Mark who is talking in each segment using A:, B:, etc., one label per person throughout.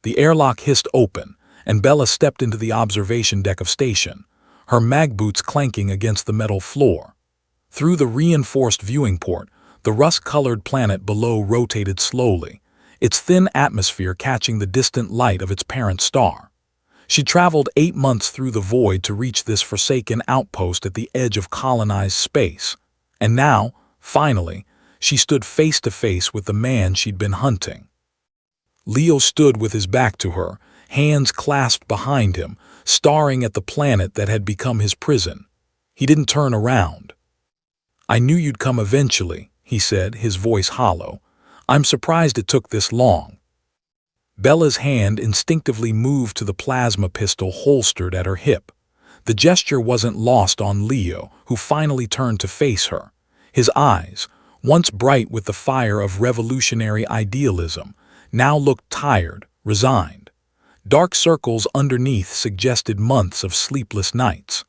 A: The airlock hissed open, and Bella stepped into the observation deck of station, her mag boots clanking against the metal floor. Through the reinforced viewing port, the rust-colored planet below rotated slowly, its thin atmosphere catching the distant light of its parent star. She traveled 8 months through the void to reach this forsaken outpost at the edge of colonized space. And now, finally, she stood face to face with the man she'd been hunting. Leo stood with his back to her, hands clasped behind him, staring at the planet that had become his prison. He didn't turn around. "I knew you'd come eventually," he said, his voice hollow. "I'm surprised it took this long." Bella's hand instinctively moved to the plasma pistol holstered at her hip. The gesture wasn't lost on Leo, who finally turned to face her. His eyes, once bright with the fire of revolutionary idealism, now looked tired, resigned. Dark circles underneath suggested months of sleepless nights.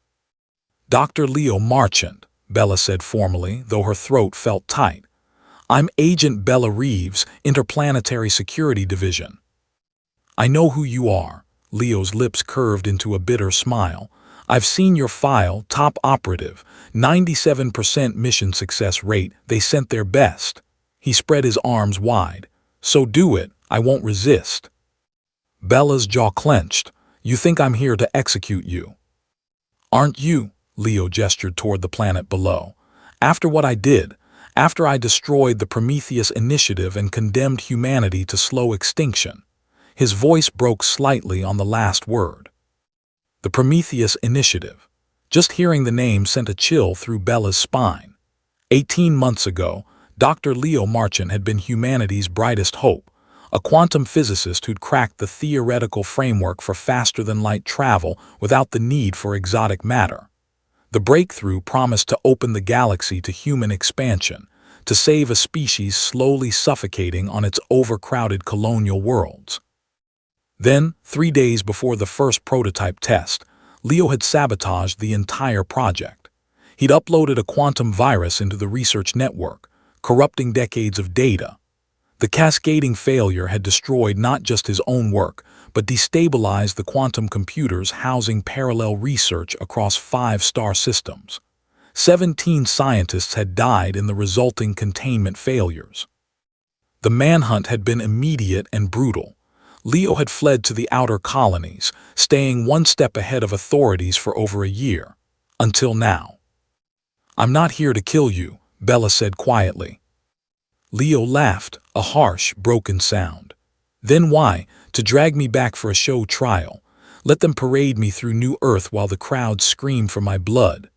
A: "Dr. Leo Marchant," Bella said formally, though her throat felt tight. "I'm Agent Bella Reeves, Interplanetary Security Division." "I know who you are." Leo's lips curved into a bitter smile. "I've seen your file, top operative, 97% mission success rate, they sent their best." He spread his arms wide. "So do it, I won't resist." Bella's jaw clenched. "You think I'm here to execute you?" "Aren't you?" Leo gestured toward the planet below. "After what I did, after I destroyed the Prometheus Initiative and condemned humanity to slow extinction." His voice broke slightly on the last word. The Prometheus Initiative. Just hearing the name sent a chill through Bella's spine. 18 months ago, Dr. Leo Marchant had been humanity's brightest hope, a quantum physicist who'd cracked the theoretical framework for faster-than-light travel without the need for exotic matter. The breakthrough promised to open the galaxy to human expansion, to save a species slowly suffocating on its overcrowded colonial worlds. Then, 3 days before the first prototype test, Leo had sabotaged the entire project. He'd uploaded a quantum virus into the research network, corrupting decades of data. The cascading failure had destroyed not just his own work, but destabilized the quantum computers housing parallel research across 5 star systems. 17 scientists had died in the resulting containment failures. The manhunt had been immediate and brutal. Leo had fled to the outer colonies, staying 1 step ahead of authorities for over a year. Until now. "I'm not here to kill you," Bella said quietly. Leo laughed, a harsh, broken sound. "Then why? To drag me back for a show trial. Let them parade me through New Earth while the crowd scream for my blood."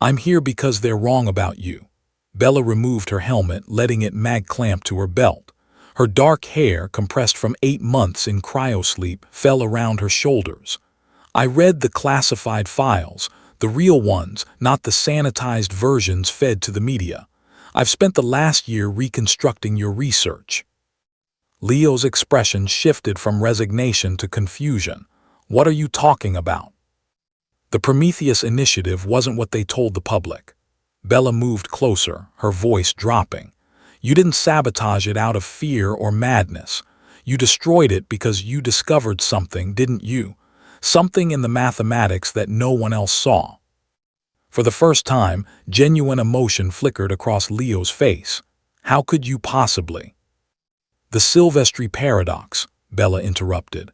A: "I'm here because they're wrong about you." Bella removed her helmet, letting it mag-clamp to her belt. Her dark hair, compressed from 8 months in cryosleep, fell around her shoulders. "I read the classified files, the real ones, not the sanitized versions fed to the media. I've spent the last year reconstructing your research." Leo's expression shifted from resignation to confusion. "What are you talking about?" "The Prometheus Initiative wasn't what they told the public." Bella moved closer, her voice dropping. "You didn't sabotage it out of fear or madness. You destroyed it because you discovered something, didn't you? Something in the mathematics that no one else saw." For the first time, genuine emotion flickered across Leo's face. "How could you possibly?" "The Silvestri paradox," Bella interrupted.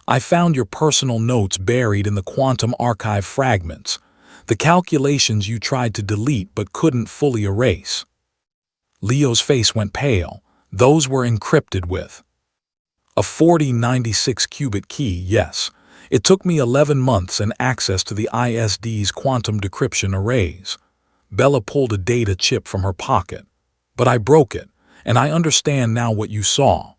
A: "I found your personal notes buried in the quantum archive fragments, the calculations you tried to delete but couldn't fully erase." Leo's face went pale. "Those were encrypted with a 4096-qubit key, yes. It took me 11 months and access to the ISD's quantum decryption arrays." Bella pulled a data chip from her pocket. "But I broke it, and I understand now what you saw."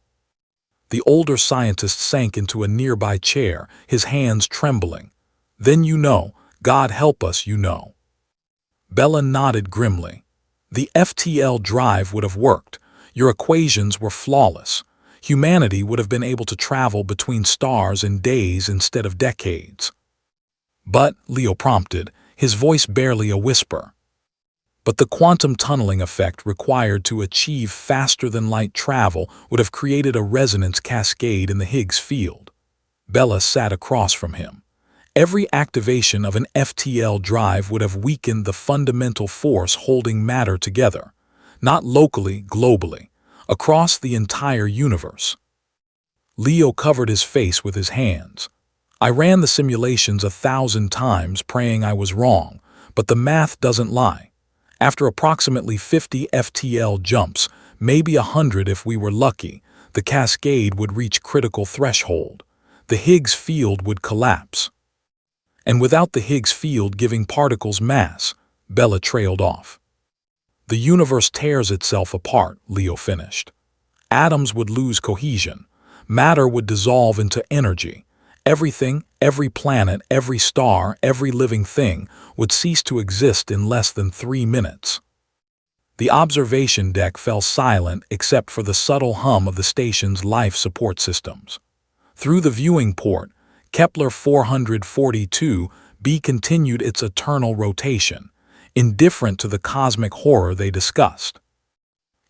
A: The older scientist sank into a nearby chair, his hands trembling. "Then you know, God help us, you know." Bella nodded grimly. "The FTL drive would have worked. Your equations were flawless. Humanity would have been able to travel between stars in days instead of decades." "But," Leo prompted, his voice barely a whisper. But the quantum tunneling effect required to achieve faster-than-light travel would have created a resonance cascade in the Higgs field. Bella sat across from him. Every activation of an FTL drive would have weakened the fundamental force holding matter together, not locally, globally, across the entire universe. Leo covered his face with his hands. I ran the simulations 1,000 times praying I was wrong, but the math doesn't lie. After approximately 50 FTL jumps, maybe 100 if we were lucky, the cascade would reach critical threshold. The Higgs field would collapse. And without the Higgs field giving particles mass, Bella trailed off. The universe tears itself apart, Leo finished. Atoms would lose cohesion. Matter would dissolve into energy. Everything, every planet, every star, every living thing would cease to exist in less than 3 minutes. The observation deck fell silent except for the subtle hum of the station's life support systems. Through the viewing port, Kepler 442b continued its eternal rotation, indifferent to the cosmic horror they discussed.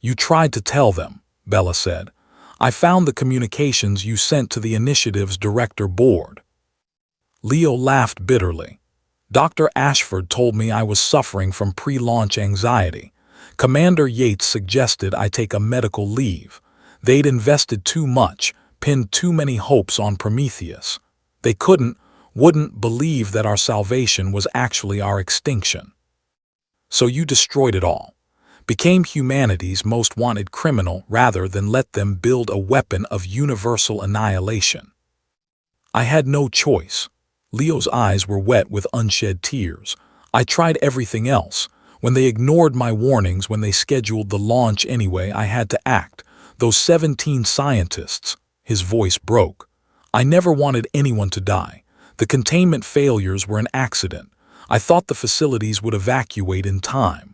A: "You tried to tell them," Bella said. "I found the communications you sent to the initiative's director board." Leo laughed bitterly. "Dr. Ashford told me I was suffering from pre-launch anxiety. Commander Yates suggested I take a medical leave. They'd invested too much, pinned too many hopes on Prometheus. They wouldn't believe that our salvation was actually our extinction. So you destroyed it all. Became humanity's most wanted criminal rather than let them build a weapon of universal annihilation." "I had no choice." Leo's eyes were wet with unshed tears. "I tried everything else. When they ignored my warnings, when they scheduled the launch anyway, I had to act. Those 17 scientists," his voice broke. "I never wanted anyone to die. The containment failures were an accident. I thought the facilities would evacuate in time."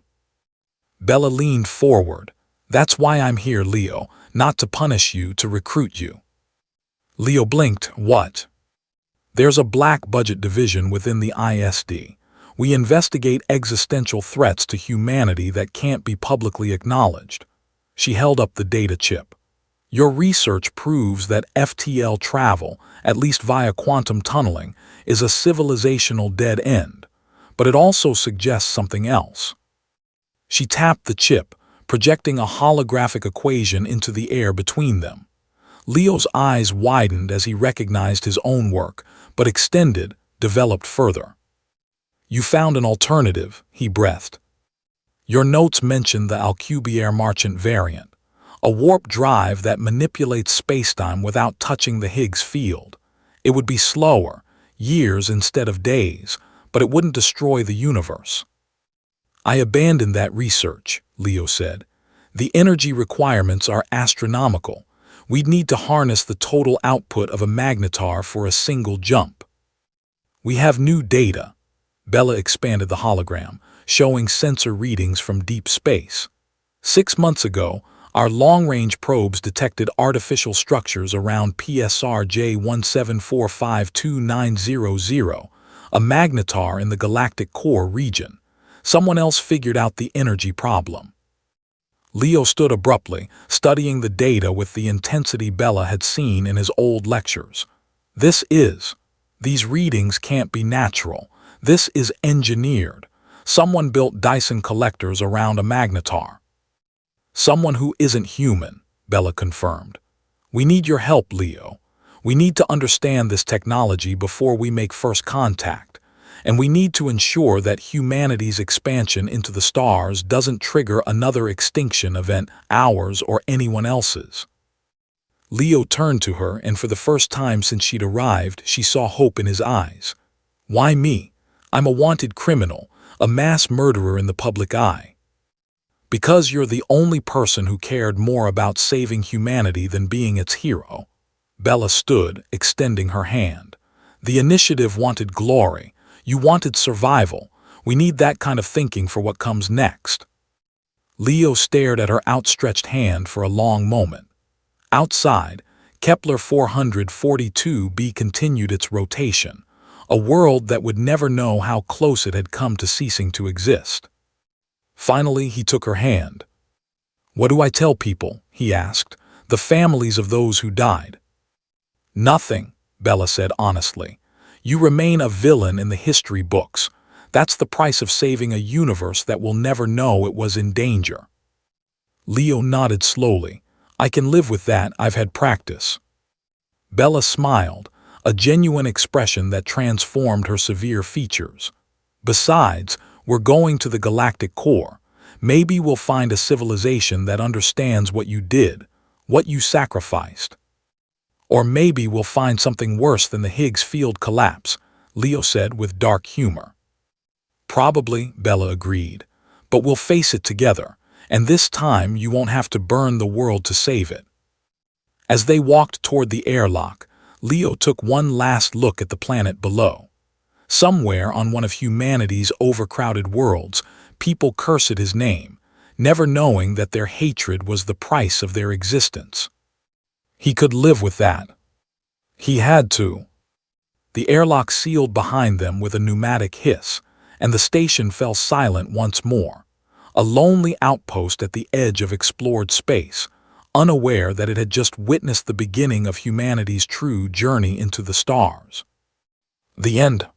A: Bella leaned forward. "That's why I'm here, Leo, not to punish you, to recruit you." Leo blinked. "What?" "There's a black budget division within the ISD. We investigate existential threats to humanity that can't be publicly acknowledged." She held up the data chip. "Your research proves that FTL travel, at least via quantum tunneling, is a civilizational dead end. But it also suggests something else." She tapped the chip, projecting a holographic equation into the air between them. Leo's eyes widened as he recognized his own work, but extended, developed further. "You found an alternative," he breathed. "Your notes mention the Alcubierre Marchant variant, a warp drive that manipulates spacetime without touching the Higgs field. It would be slower, years instead of days, but it wouldn't destroy the universe." "I abandoned that research," Leo said. "The energy requirements are astronomical. We'd need to harness the total output of a magnetar for a single jump." "We have new data." Bella expanded the hologram, showing sensor readings from deep space. 6 months ago, our long-range probes detected artificial structures around PSR J1745290, a magnetar in the galactic core region. Someone else figured out the energy problem. Leo stood abruptly, studying the data with the intensity Bella had seen in his old lectures. These readings can't be natural. This is engineered. Someone built Dyson collectors around a magnetar." "Someone who isn't human," Bella confirmed. "We need your help, Leo. We need to understand this technology before we make first contact. And we need to ensure that humanity's expansion into the stars doesn't trigger another extinction event, ours or anyone else's." Leo turned to her, and for the first time since she'd arrived, she saw hope in his eyes. "Why me? I'm a wanted criminal, a mass murderer in the public eye." "Because you're the only person who cared more about saving humanity than being its hero." Bella stood, extending her hand. "The initiative wanted glory. You wanted survival. We need that kind of thinking for what comes next." Leo stared at her outstretched hand for a long moment. Outside, Kepler 442b continued its rotation, a world that would never know how close it had come to ceasing to exist. Finally, he took her hand. "What do I tell people?" he asked. "The families of those who died." "Nothing," Bella said honestly. "You remain a villain in the history books. That's the price of saving a universe that will never know it was in danger." Leo nodded slowly. "I can live with that, I've had practice." Bella smiled, a genuine expression that transformed her severe features. "Besides, we're going to the galactic core. Maybe we'll find a civilization that understands what you did, what you sacrificed. Or maybe we'll find something worse than the Higgs field collapse," Leo said with dark humor. "Probably," Bella agreed. "But we'll face it together, and this time you won't have to burn the world to save it." As they walked toward the airlock, Leo took one last look at the planet below. Somewhere on one of humanity's overcrowded worlds, people cursed his name, never knowing that their hatred was the price of their existence. He could live with that. He had to. The airlock sealed behind them with a pneumatic hiss, and the station fell silent once more, a lonely outpost at the edge of explored space, unaware that it had just witnessed the beginning of humanity's true journey into the stars. The end.